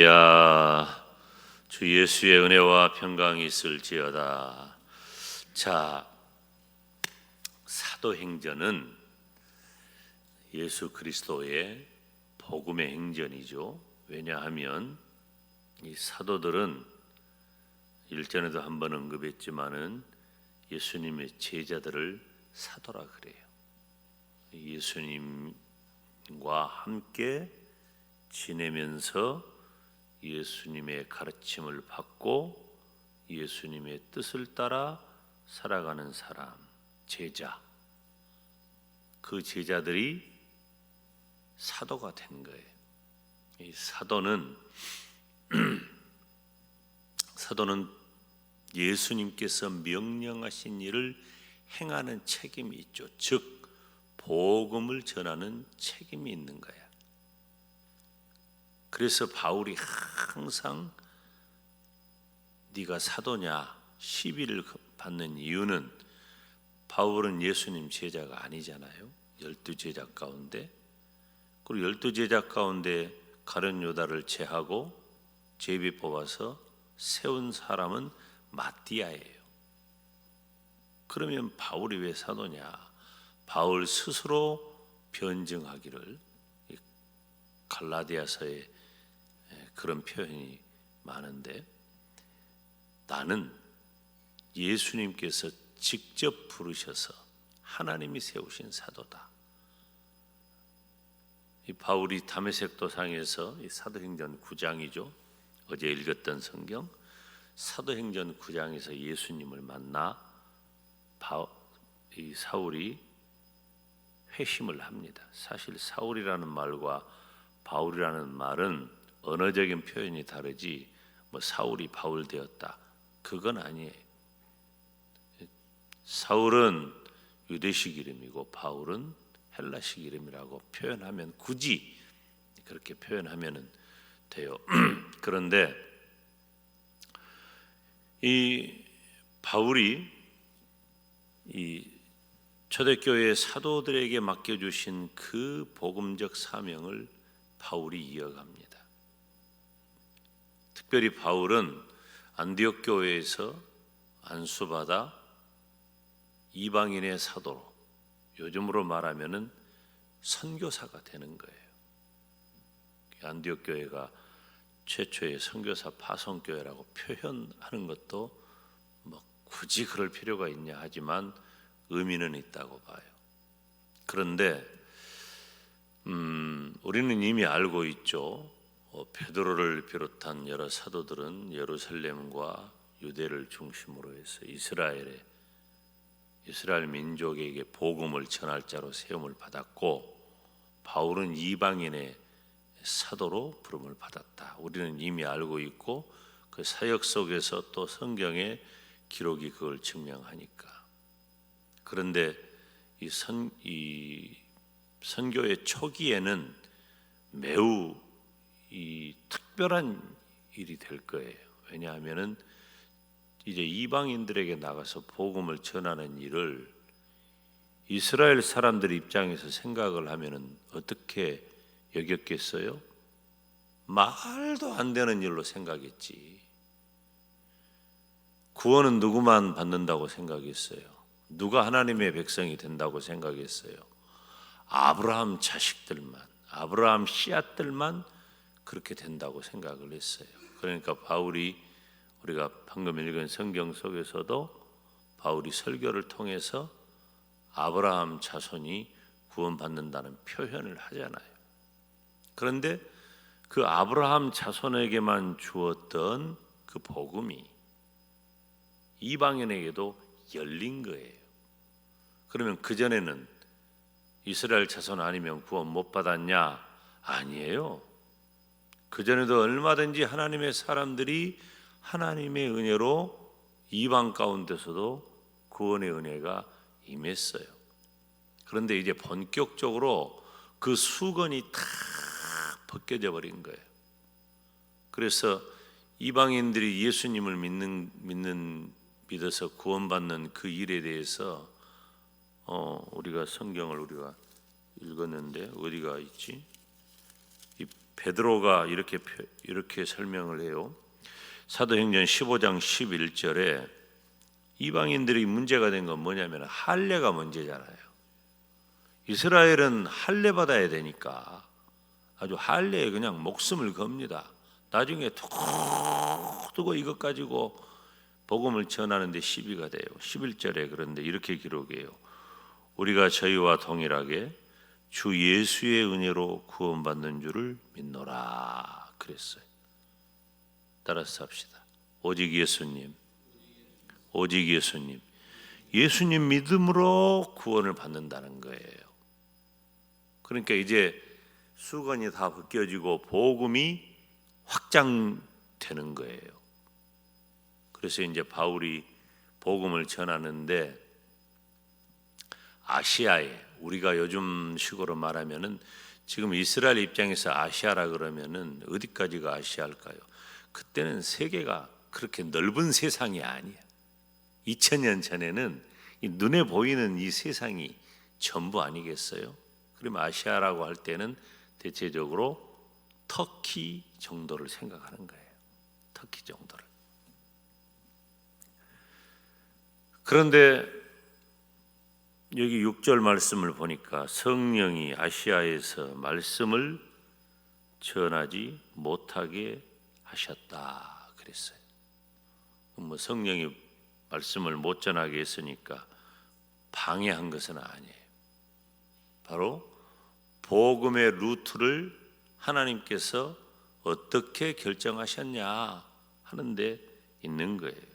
할렐루야. 주 예수의 은혜와 평강이 있을지어다. 자, 사도행전은 예수 그리스도의 복음의 행전이죠. 왜냐하면 이 사도들은 일전에도 한번 언급했지만은 예수님의 제자들을 사도라 그래요. 예수님과 함께 지내면서 예수님의 가르침을 받고 예수님의 뜻을 따라 살아가는 사람, 제자. 그 제자들이 사도가 된 거예요. 이 사도는 예수님께서 명령하신 일을 행하는 책임이 있죠. 즉 복음을 전하는 책임이 있는 거야. 그래서 바울이 항상 네가 사도냐 시비를 받는 이유는 바울은 예수님 제자가 아니잖아요. 12제자 가운데, 그리고 12제자 가운데 가룟 유다를 제하고 제비 뽑아서 세운 사람은 마띠아예요. 그러면 바울이 왜 사도냐? 바울 스스로 변증하기를, 갈라디아서에 그런 표현이 많은데, 나는 예수님께서 직접 부르셔서 하나님이 세우신 사도다. 이 바울이 다메섹 도상에서 이 사도행전 9장이죠. 어제 읽었던 성경 사도행전 9장에서 예수님을 만나 이 사울이 회심을 합니다. 사실 사울이라는 말과 바울이라는 말은 언어적인 표현이 다르지 뭐 사울이 바울 되었다 그건 아니에요. 사울은 유대식 이름이고 바울은 헬라식 이름이라고 표현하면, 굳이 그렇게 표현하면 돼요. 그런데 이 바울이 이 초대교회 사도들에게 맡겨주신 그 복음적 사명을 바울이 이어갑니다. 특별히 바울은 안디옥 교회에서 안수받아 이방인의 사도로, 요즘으로 말하면은 선교사가 되는 거예요. 안디옥 교회가 최초의 선교사 파송교회라고 표현하는 것도 뭐 굳이 그럴 필요가 있냐 하지만 의미는 있다고 봐요. 그런데 우리는 이미 알고 있죠. 베드로를 비롯한 여러 사도들은 예루살렘과 유대를 중심으로 해서 이스라엘 민족에게 복음을 전할 자로 세움을 받았고, 바울은 이방인의 사도로 부름을 받았다. 우리는 이미 알고 있고 그 사역 속에서 또 성경의 기록이 그걸 증명하니까. 그런데 이 선교의 초기에는 매우 이 특별한 일이 될 거예요. 왜냐하면은 이제 이방인들에게 나가서 복음을 전하는 일을 이스라엘 사람들 입장에서 생각을 하면은 어떻게 여겼겠어요? 말도 안 되는 일로 생각했지. 구원은 누구만 받는다고 생각했어요? 누가 하나님의 백성이 된다고 생각했어요? 아브라함 자식들만, 아브라함 씨앗들만 그렇게 된다고 생각을 했어요. 그러니까 바울이, 우리가 방금 읽은 성경 속에서도 바울이 설교를 통해서 아브라함 자손이 구원받는다는 표현을 하잖아요. 그런데 그 아브라함 자손에게만 주었던 그 복음이 이방인에게도 열린 거예요. 그러면 그전에는 이스라엘 자손 아니면 구원 못 받았냐? 아니에요. 그전에도 얼마든지 하나님의 사람들이 하나님의 은혜로 이방 가운데서도 구원의 은혜가 임했어요. 그런데 이제 본격적으로 그 수건이 다 벗겨져 버린 거예요. 그래서 이방인들이 예수님을 믿어서 구원받는 그 일에 대해서 우리가 성경을 우리가 읽었는데 어디가 있지? 이 베드로가 이렇게 설명을 해요. 사도행전 15장 11절에 이방인들이 문제가 된 건 뭐냐면 할례가 문제잖아요. 이스라엘은 할례 받아야 되니까 아주 할례에 그냥 목숨을 겁니다. 나중에 툭 두고 이것 가지고 복음을 전하는데 시비가 돼요. 11절에 그런데 이렇게 기록해요. 우리가 저희와 동일하게 주 예수의 은혜로 구원받는 줄을 믿노라 그랬어요. 따라서 합시다. 오직 예수님, 오직 예수님, 예수님 믿음으로 구원을 받는다는 거예요. 그러니까 이제 수건이 다 벗겨지고 복음이 확장되는 거예요. 그래서 이제 바울이 복음을 전하는데 아시아에, 우리가 요즘 식으로 말하면은 지금 이스라엘 입장에서 아시아라 그러면은 어디까지가 아시아일까요? 그때는 세계가 그렇게 넓은 세상이 아니야. 2000년 전에는 이 눈에 보이는 이 세상이 전부 아니겠어요? 그러면 아시아라고 할 때는 대체적으로 터키 정도를 생각하는 거예요. 터키 정도를. 그런데 여기 6절 말씀을 보니까 성령이 아시아에서 말씀을 전하지 못하게 하셨다 그랬어요. 뭐 성령이 말씀을 못 전하게 했으니까 방해한 것은 아니에요. 바로 복음의 루트를 하나님께서 어떻게 결정하셨냐 하는데 있는 거예요.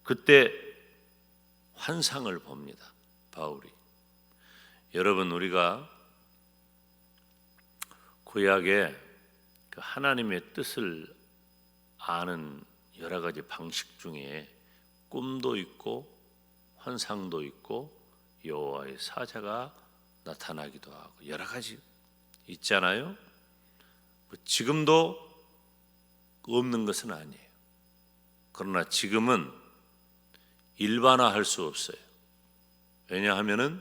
그때 환상을 봅니다. 바울이. 여러분, 우리가 구약에 그 하나님의 뜻을 아는 여러 가지 방식 중에 꿈도 있고 환상도 있고 여호와의 사자가 나타나기도 하고 여러 가지 있잖아요. 지금도 없는 것은 아니에요. 그러나 지금은 일반화할 수 없어요. 왜냐하면은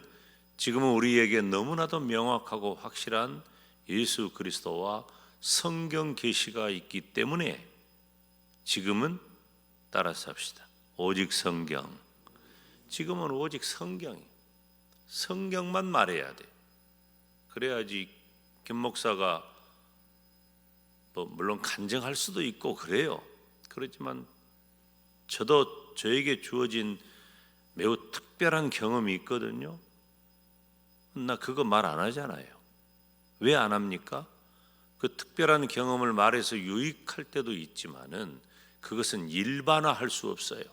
지금은 우리에게 너무나도 명확하고 확실한 예수 그리스도와 성경 계시가 있기 때문에 지금은 따라서 합시다. 오직 성경. 지금은 오직 성경이. 성경만 말해야 돼. 그래야지 김 목사가 물론 간증할 수도 있고 그래요. 그렇지만 저도 저에게 주어진 매우 특별한 경험이 있거든요. 나 그거 말 안 하잖아요. 왜 안 합니까? 그 특별한 경험을 말해서 유익할 때도 있지만은 그것은 일반화할 수 없어요.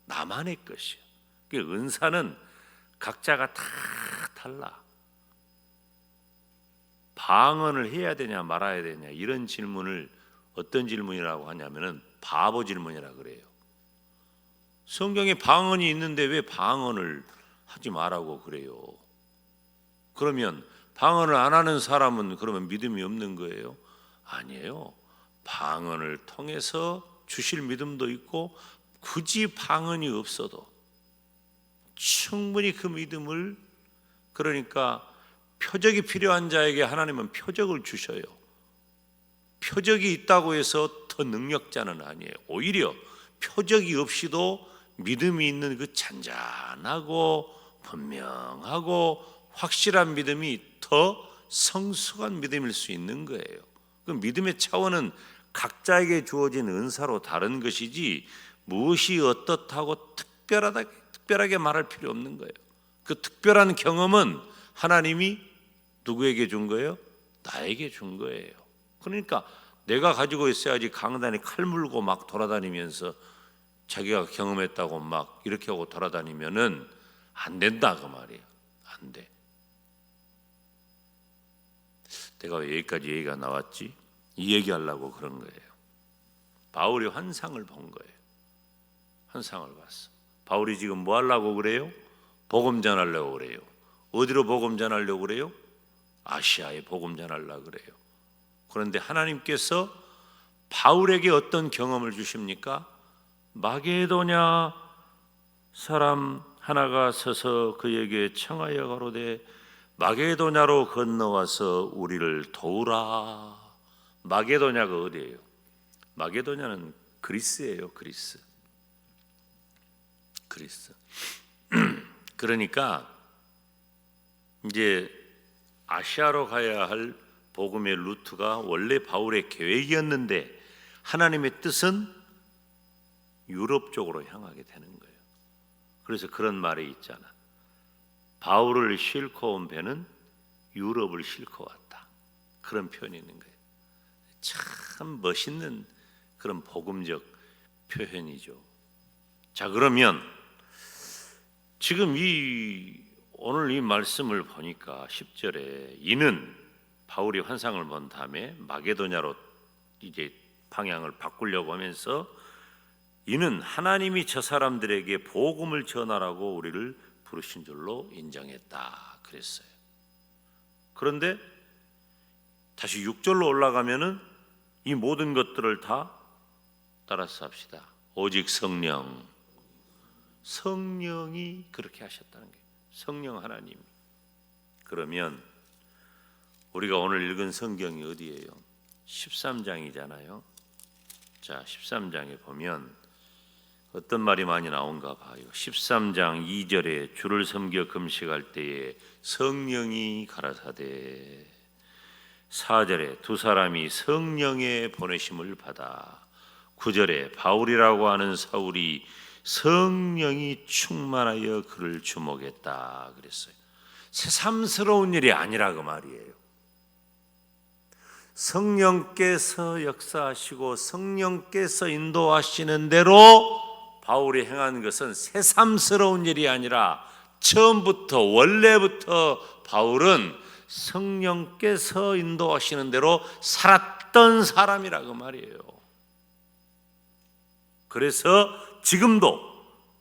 나만의 것이에요. 그 은사는 각자가 다 달라. 방언을 해야 되냐 말아야 되냐 이런 질문을 어떤 질문이라고 하냐면은 바보 질문이라 그래요. 성경에 방언이 있는데 왜 방언을 하지 말라고 그래요? 그러면 방언을 안 하는 사람은 그러면 믿음이 없는 거예요? 아니에요. 방언을 통해서 주실 믿음도 있고 굳이 방언이 없어도 충분히 그 믿음을, 그러니까 표적이 필요한 자에게 하나님은 표적을 주셔요. 표적이 있다고 해서 더 능력자는 아니에요. 오히려 표적이 없이도 믿음이 있는 그 잔잔하고 분명하고 확실한 믿음이 더 성숙한 믿음일 수 있는 거예요. 그 믿음의 차원은 각자에게 주어진 은사로 다른 것이지 무엇이 어떻다고 특별하게 말할 필요 없는 거예요. 그 특별한 경험은 하나님이 누구에게 준 거예요? 나에게 준 거예요. 그러니까 내가 가지고 있어야지 강단에 칼 물고 막 돌아다니면서 자기가 경험했다고 막 이렇게 하고 돌아다니면은 안 된다 그 말이에요. 안 돼. 내가 왜 여기까지 얘기가 나왔지? 이 얘기하려고 그런 거예요. 바울이 환상을 본 거예요. 환상을 봤어. 바울이 지금 뭐 하려고 그래요? 복음 전하려고 그래요. 어디로 복음 전하려고 그래요? 아시아에 복음 전하려고 그래요. 그런데 하나님께서 바울에게 어떤 경험을 주십니까? 마게도냐 사람 하나가 서서 그에게 청하여 가로되 마게도냐로 건너와서 우리를 도우라. 마게도냐가 어디예요? 마게도냐는 그리스예요. 그리스. 그러니까 이제 아시아로 가야 할 복음의 루트가 원래 바울의 계획이었는데 하나님의 뜻은 유럽 쪽으로 향하게 되는 거예요. 그래서 그런 말이 있잖아. 바울을 싣고 온 배는 유럽을 싣고 왔다. 그런 표현이 있는 거예요. 참 멋있는 그런 복음적 표현이죠. 자, 그러면 지금 오늘 이 말씀을 보니까 10절에 이는 바울이 환상을 본 다음에 마게도냐로 이제 방향을 바꾸려고 하면서 이는 하나님이 저 사람들에게 복음을 전하라고 우리를 부르신 줄로 인정했다 그랬어요. 그런데 다시 6절로 올라가면은 이 모든 것들을 다 따라서 합시다. 오직 성령이 그렇게 하셨다는 거예요. 성령 하나님. 그러면 우리가 오늘 읽은 성경이 어디예요? 13장이잖아요. 자, 13장에 보면 어떤 말이 많이 나온가 봐요. 13장 2절에 주를 섬겨 금식할 때에 성령이 가라사대. 4절에 두 사람이 성령의 보내심을 받아. 9절에 바울이라고 하는 사울이 성령이 충만하여 그를 주목했다 그랬어요. 새삼스러운 일이 아니라 그 말이에요. 성령께서 역사하시고 성령께서 인도하시는 대로 바울이 행한 것은 새삼스러운 일이 아니라 처음부터 원래부터 바울은 성령께서 인도하시는 대로 살았던 사람이라 그 말이에요. 그래서 지금도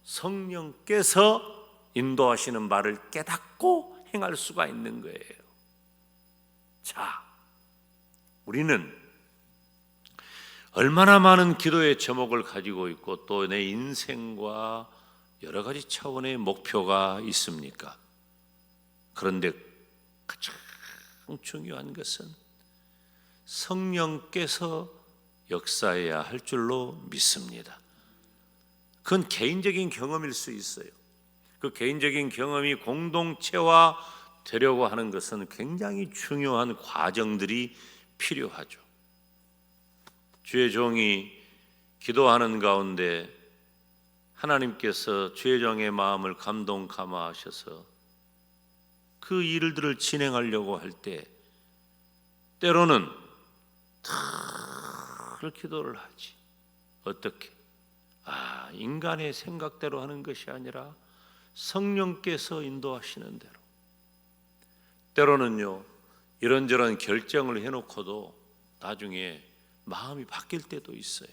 성령께서 인도하시는 바를 깨닫고 행할 수가 있는 거예요. 자, 우리는 얼마나 많은 기도의 제목을 가지고 있고 또 내 인생과 여러 가지 차원의 목표가 있습니까? 그런데 가장 중요한 것은 성령께서 역사해야 할 줄로 믿습니다. 그건 개인적인 경험일 수 있어요. 그 개인적인 경험이 공동체화 되려고 하는 것은 굉장히 중요한 과정들이 필요하죠. 주의 종이 기도하는 가운데 하나님께서 주의 종의 마음을 감동하셔서 그 일들을 진행하려고 할 때 때로는 늘 기도를 하지. 어떻게? 인간의 생각대로 하는 것이 아니라 성령께서 인도하시는 대로. 때로는요, 이런저런 결정을 해놓고도 나중에 마음이 바뀔 때도 있어요.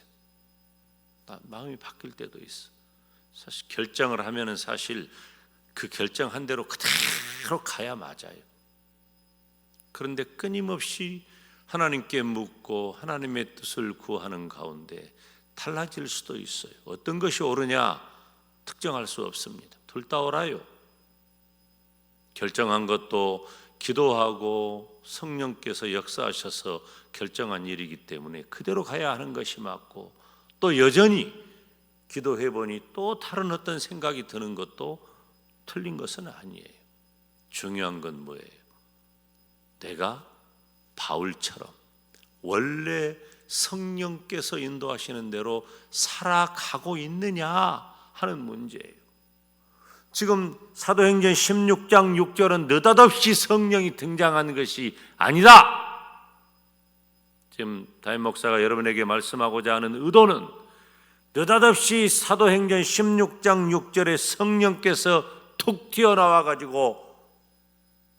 마음이 바뀔 때도 있어. 사실 결정을 하면은 사실 그 결정한 대로 그대로 가야 맞아요. 그런데 끊임없이 하나님께 묻고 하나님의 뜻을 구하는 가운데 달라질 수도 있어요. 어떤 것이 옳으냐 특정할 수 없습니다. 둘 다 옳아요. 결정한 것도 기도하고 성령께서 역사하셔서 결정한 일이기 때문에 그대로 가야 하는 것이 맞고, 또 여전히 기도해 보니 또 다른 어떤 생각이 드는 것도 틀린 것은 아니에요. 중요한 건 뭐예요? 내가 바울처럼 원래 성령께서 인도하시는 대로 살아가고 있느냐 하는 문제예요. 지금 사도행전 16장 6절은 느닷없이 성령이 등장한 것이 아니다. 지금 담임 목사가 여러분에게 말씀하고자 하는 의도는 느닷없이 사도행전 16장 6절에 성령께서 툭 튀어나와 가지고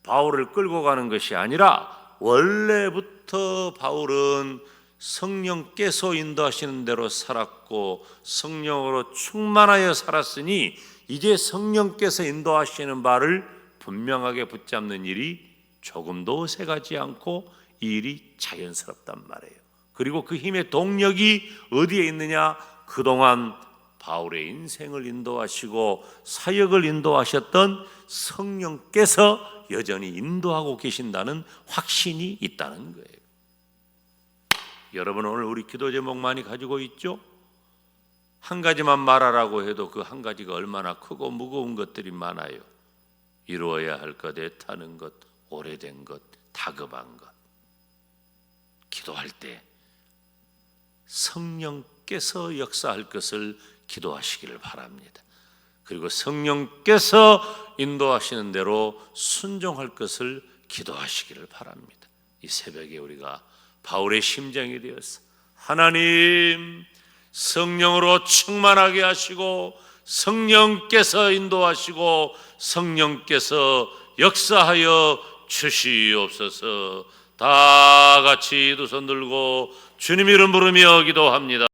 바울을 끌고 가는 것이 아니라 원래부터 바울은 성령께서 인도하시는 대로 살았고 성령으로 충만하여 살았으니 이제 성령께서 인도하시는 바를 분명하게 붙잡는 일이 조금도 어색하지 않고 이 일이 자연스럽단 말이에요. 그리고 그 힘의 동력이 어디에 있느냐? 그동안 바울의 인생을 인도하시고 사역을 인도하셨던 성령께서 여전히 인도하고 계신다는 확신이 있다는 거예요. 여러분, 오늘 우리 기도 제목 많이 가지고 있죠? 한 가지만 말하라고 해도 그 한 가지가 얼마나 크고 무거운 것들이 많아요. 이루어야 할 것, 애타는 것, 오래된 것, 다급한 것. 기도할 때 성령께서 역사할 것을 기도하시기를 바랍니다. 그리고 성령께서 인도하시는 대로 순종할 것을 기도하시기를 바랍니다. 이 새벽에 우리가 바울의 심정이 되어서 하나님 성령으로 충만하게 하시고 성령께서 인도하시고 성령께서 역사하여 주시옵소서. 다 같이 두 손 들고 주님 이름 부르며 기도합니다.